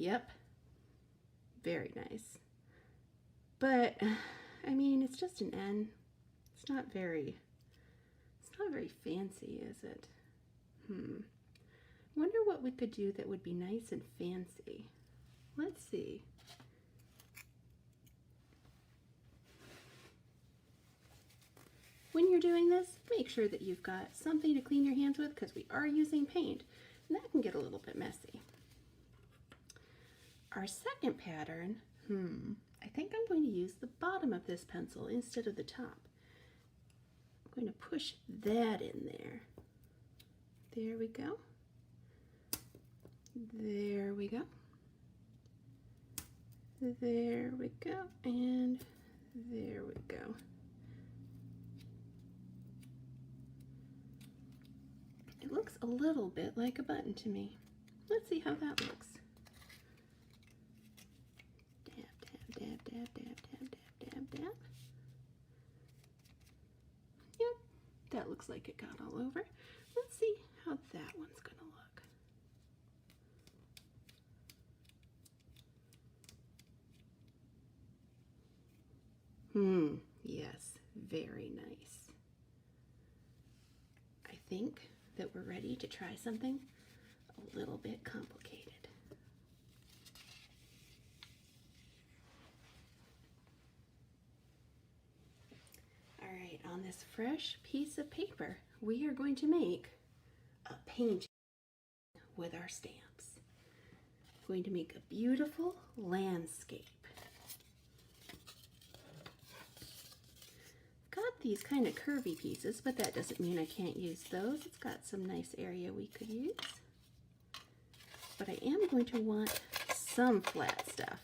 Yep, very nice. But I mean, it's just an N. It's not very fancy, is it? Wonder what we could do that would be nice and fancy. Let's see. When you're doing this, make sure that you've got something to clean your hands with, because we are using paint and that can get a little bit messy. Our second pattern, I think I'm going to use the bottom of this pencil instead of the top. I'm going to push that in there. There we go. There we go. There we go. And there we go. It looks a little bit like a button to me. Let's see how that looks. Dab, dab, dab, dab, dab, dab, dab, dab, dab. Yep, that looks like it got all over. Let's see how that one's gonna look. Yes, very nice. I think that we're ready to try something a little bit complicated. All right, on this fresh piece of paper, we are going to make a painting with our stamps. I'm going to make a beautiful landscape. Got these kind of curvy pieces, but that doesn't mean I can't use those. It's got some nice area we could use. But I am going to want some flat stuff.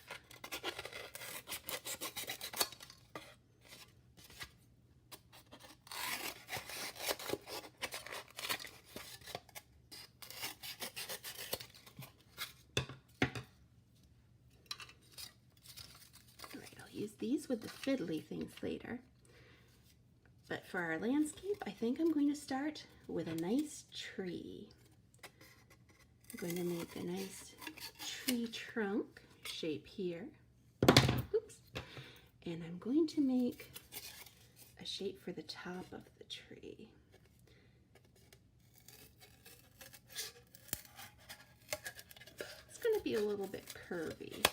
All right, I'll use these with the fiddly things later. But for our landscape, I think I'm going to start with a nice tree. I'm going to make a nice tree trunk shape here. Oops. And I'm going to make a shape for the top of the tree. It's going to be a little bit curvy.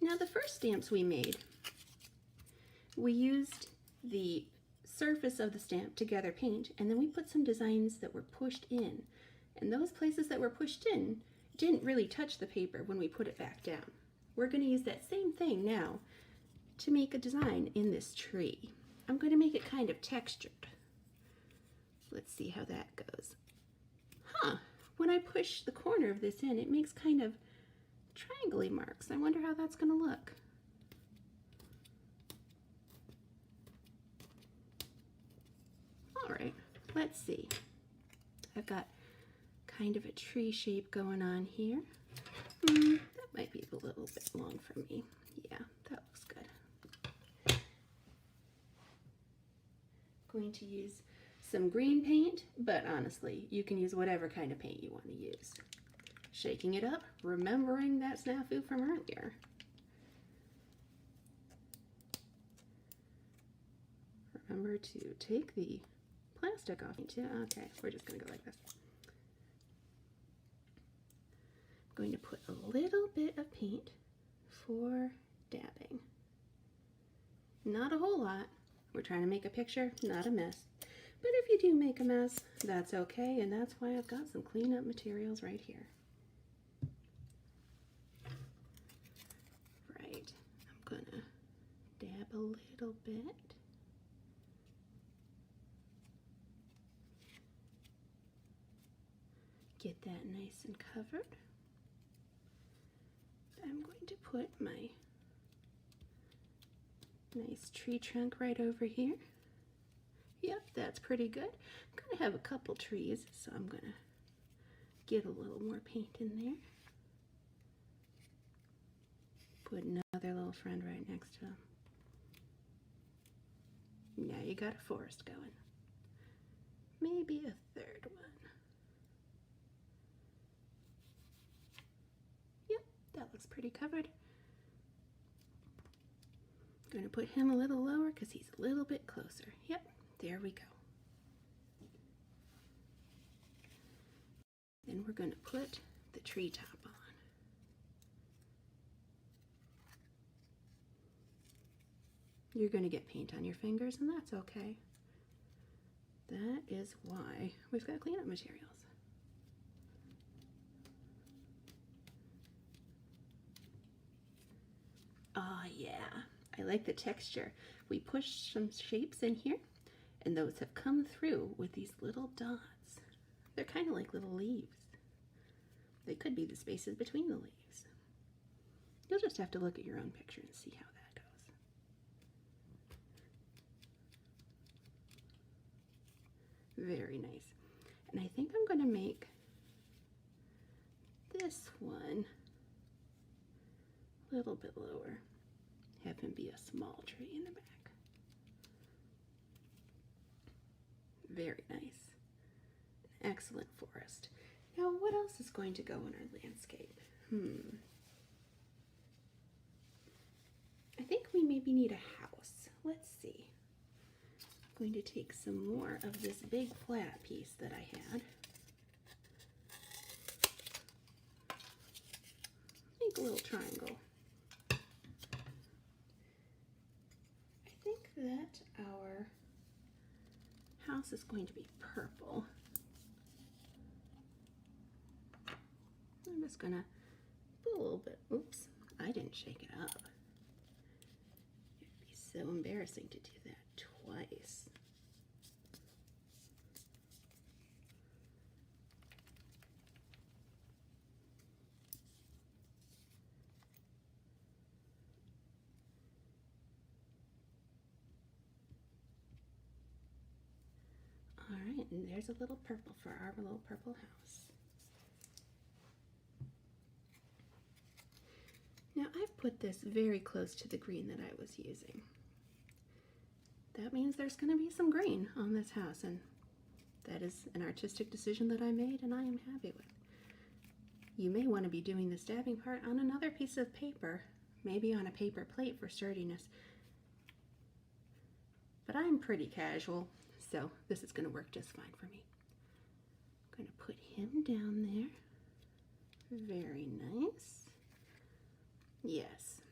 Now the first stamps we made, we used the surface of the stamp to gather paint, and then we put some designs that were pushed in. And those places that were pushed in didn't really touch the paper when we put it back down. We're going to use that same thing now to make a design in this tree. I'm going to make it kind of textured. Let's see how that goes. When I push the corner of this in, it makes kind of triangle-y marks. I wonder how that's going to look. All right, let's see. I've got kind of a tree shape going on here. That might be a little bit long for me. Yeah, that looks good. Going to use some green paint, but honestly, you can use whatever kind of paint you want to use. Shaking it up, remembering that snafu from earlier. Remember to take the plastic off. Okay, we're just going to go like this. I'm going to put a little bit of paint for dabbing. Not a whole lot. We're trying to make a picture, not a mess. But if you do make a mess, that's okay, and that's why I've got some cleanup materials right here. Right, I'm gonna dab a little bit. Get that nice and covered. I'm going to put my nice tree trunk right over here. Yep, that's pretty good. I'm going to have a couple trees, so I'm going to get a little more paint in there. Put another little friend right next to him. Now you got a forest going. Maybe a third one. feels pretty covered. I'm going to put him a little lower because he's a little bit closer. Yep, there we go. Then we're going to put the treetop on. You're going to get paint on your fingers, and that's okay. That is why we've got cleanup materials. Oh yeah, I like the texture. We pushed some shapes in here, and those have come through with these little dots. They're kind of like little leaves. They could be the spaces between the leaves. You'll just have to look at your own picture and see how that goes. Very nice. And I think I'm going to make this one a little bit lower. Have him be a small tree in the back. Very nice. An excellent forest. Now, what else is going to go in our landscape? I think we maybe need a house. Let's see. I'm going to take some more of this big flat piece that I had. Make a little triangle. I think that our house is going to be purple. I'm just gonna put a little bit, oops, I didn't shake it up. It'd be so embarrassing to do that twice. All right, and there's a little purple for our little purple house. Now I've put this very close to the green that I was using. That means there's going to be some green on this house, and that is an artistic decision that I made and I am happy with. You may want to be doing the stabbing part on another piece of paper, maybe on a paper plate for sturdiness. But I'm pretty casual, so this is going to work just fine for me. I'm going to put him down there. Very nice. Yes.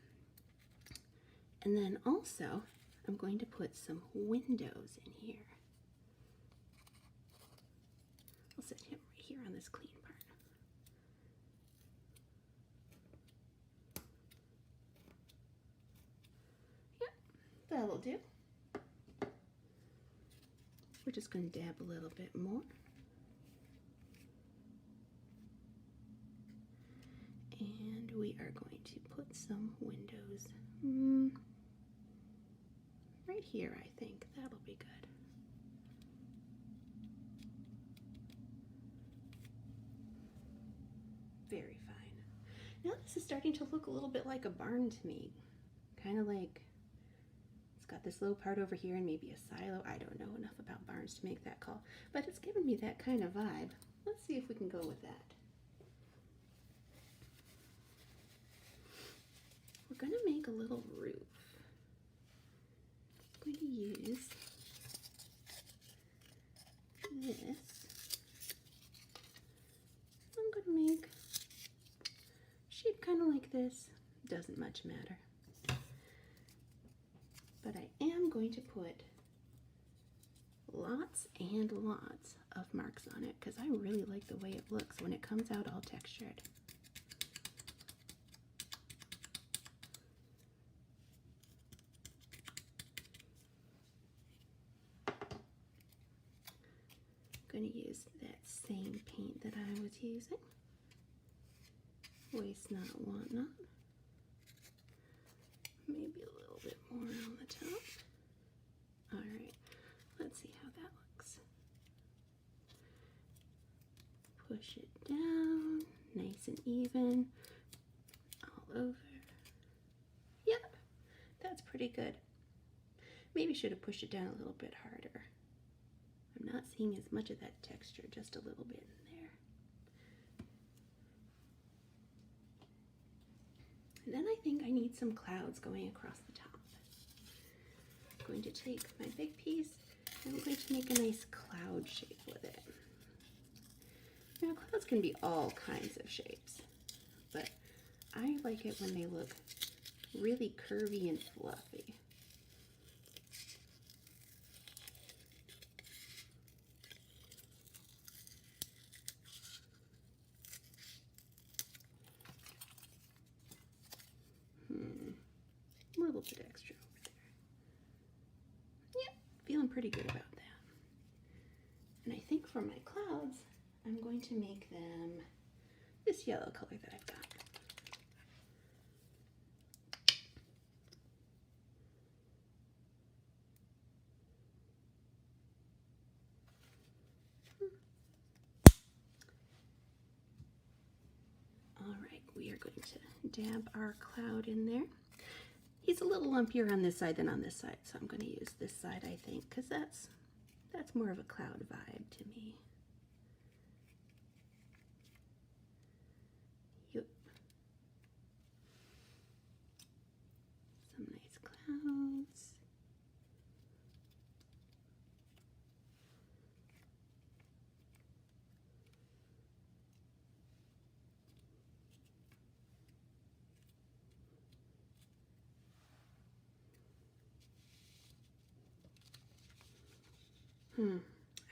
And then also, I'm going to put some windows in here. I'll set him right here on this clean part. Yep, that'll do. We're just going to dab a little bit more. And we are going to put some windows right here, I think. That'll be good. Very fine. Now this is starting to look a little bit like a barn to me. Kind of like it's got this low part over here and maybe a silo. I don't know enough about barns to make that call, but it's giving me that kind of vibe. Let's see if we can go with that. We're going to make a little roof. I'm going to use this. I'm going to make a shape kind of like this. Doesn't much matter. But I am going to put lots and lots of marks on it because I really like the way it looks when it comes out all textured. Going to use that same paint that I was using. Waste not, want not. Maybe a little bit more on the top. All right, let's see how that looks. Push it down, nice and even, all over. Yep, that's pretty good. Maybe should have pushed it down a little bit harder. I'm not seeing as much of that texture, just a little bit in there. And then I think I need some clouds going across the top. I'm going to take my big piece and I'm going to make a nice cloud shape with it. Now clouds can be all kinds of shapes, but I like it when they look really curvy and fluffy. A little bit extra over there. Yep, feeling pretty good about that. And I think for my clouds, I'm going to make them this yellow color that I've got. All right, we are going to dab our cloud in there. He's a little lumpier on this side than on this side, so I'm going to use this side, I think, because that's more of a cloud vibe to me. Yep. Some nice clouds.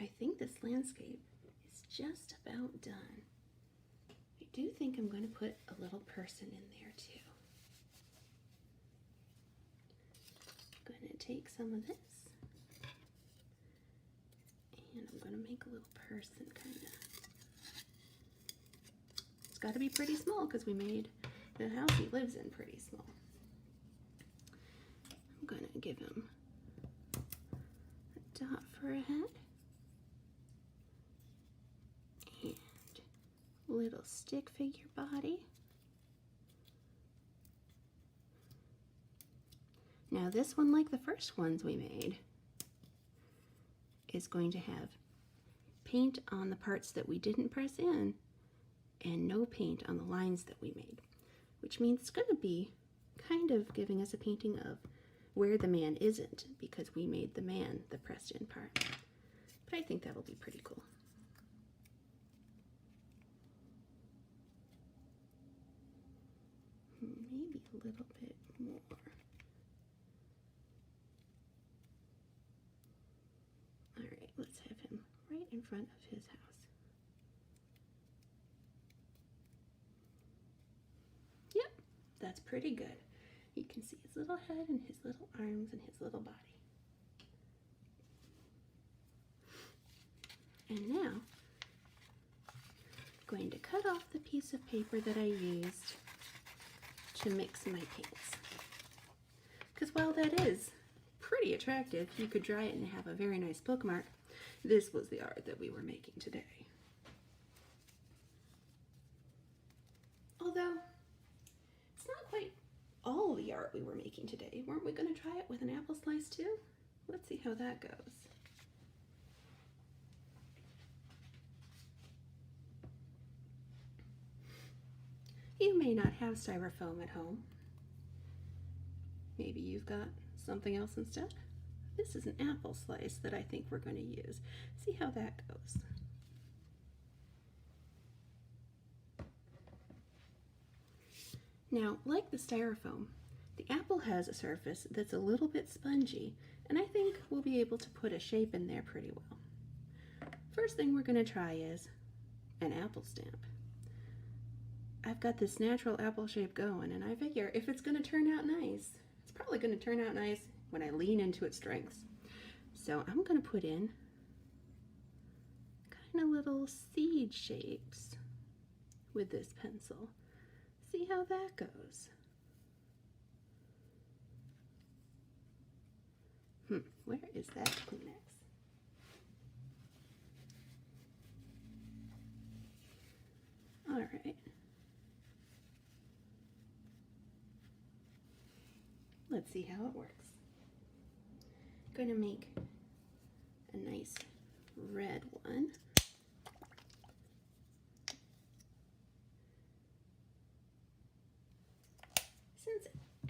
I think this landscape is just about done. I do think I'm going to put a little person in there too. I'm going to take some of this and I'm going to make a little person kind of. It's got to be pretty small because we made the house he lives in pretty small. I'm going to give him a dot for a head. Little stick figure body. Now this one, like the first ones we made, is going to have paint on the parts that we didn't press in and no paint on the lines that we made, which means it's going to be kind of giving us a painting of where the man isn't because we made the man the pressed in part. But I think that'll be pretty cool. Maybe a little bit more. All right, let's have him right in front of his house. Yep, that's pretty good. You can see his little head and his little arms and his little body. And now, I'm going to cut off the piece of paper that I used to mix my paints. Because while that is pretty attractive, you could dry it and have a very nice bookmark, this was the art that we were making today. Although, it's not quite all the art we were making today. Weren't we going to try it with an apple slice too? Let's see how that goes. You may not have styrofoam at home. Maybe you've got something else instead. This is an apple slice that I think we're going to use. See how that goes. Now, like the styrofoam, the apple has a surface that's a little bit spongy, and I think we'll be able to put a shape in there pretty well. First thing we're going to try is an apple stamp. I've got this natural apple shape going, and I figure if it's going to turn out nice, it's probably going to turn out nice when I lean into its strengths. So I'm going to put in kind of little seed shapes with this pencil. See how that goes. Where is that Kleenex? All right. Let's see how it works. I'm going to make a nice red one.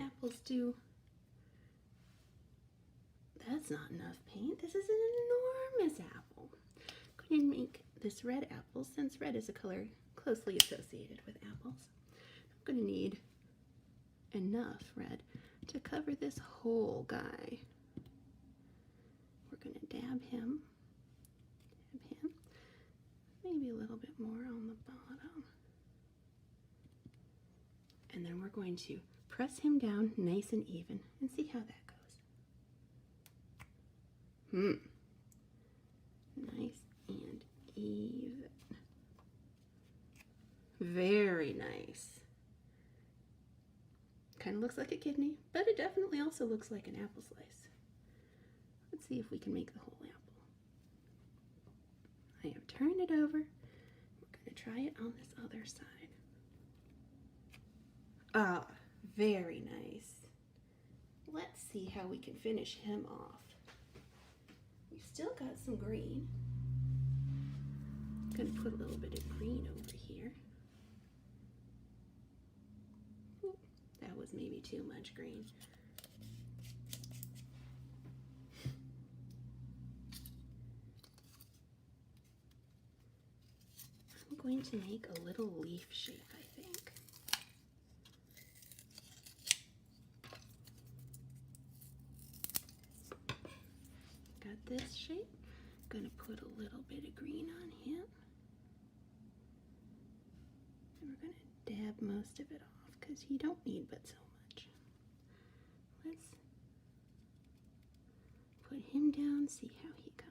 apples do. That's not enough paint. This is an enormous apple. I'm going to make this red apple, since red is a color closely associated with apples. I'm going to need enough red to cover this whole guy. We're going to dab him, maybe a little bit more on the bottom. And then we're going to press him down nice and even and see how that goes. Nice and even. Very nice. Kind of looks like a kidney, but it definitely also looks like an apple slice. Let's see if we can make the whole apple. I have turned it over. We're going to try it on this other side. Ah, very nice. Let's see how we can finish him off. We've still got some green. I'm going to put a little bit of green over here. Ooh, that was maybe too much green. I'm going to make a little leaf shape, I think. Got this shape. I'm going to put a little bit of green on him. And we're going to dab most of it off because you don't need but so much. Let's put him down, see how he comes.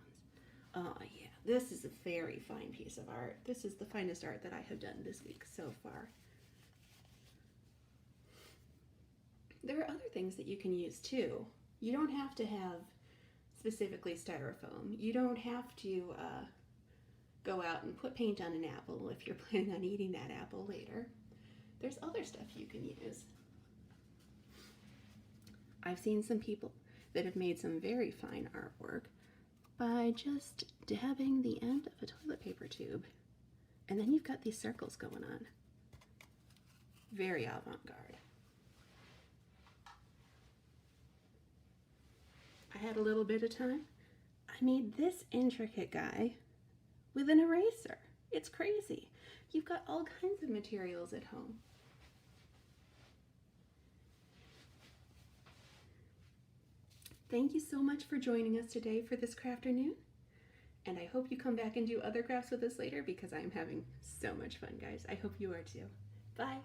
Oh yeah, this is a very fine piece of art. This is the finest art that I have done this week so far. There are other things that you can use too. You don't have to have specifically styrofoam. You don't have to go out and put paint on an apple if you're planning on eating that apple later. There's other stuff you can use. I've seen some people that have made some very fine artwork by just dabbing the end of a toilet paper tube, and then you've got these circles going on. Very avant-garde. I had a little bit of time. I made this intricate guy with an eraser. It's crazy. You've got all kinds of materials at home. Thank you so much for joining us today for this Crafternoon, and I hope you come back and do other crafts with us later because I'm having so much fun, guys. I hope you are too. Bye.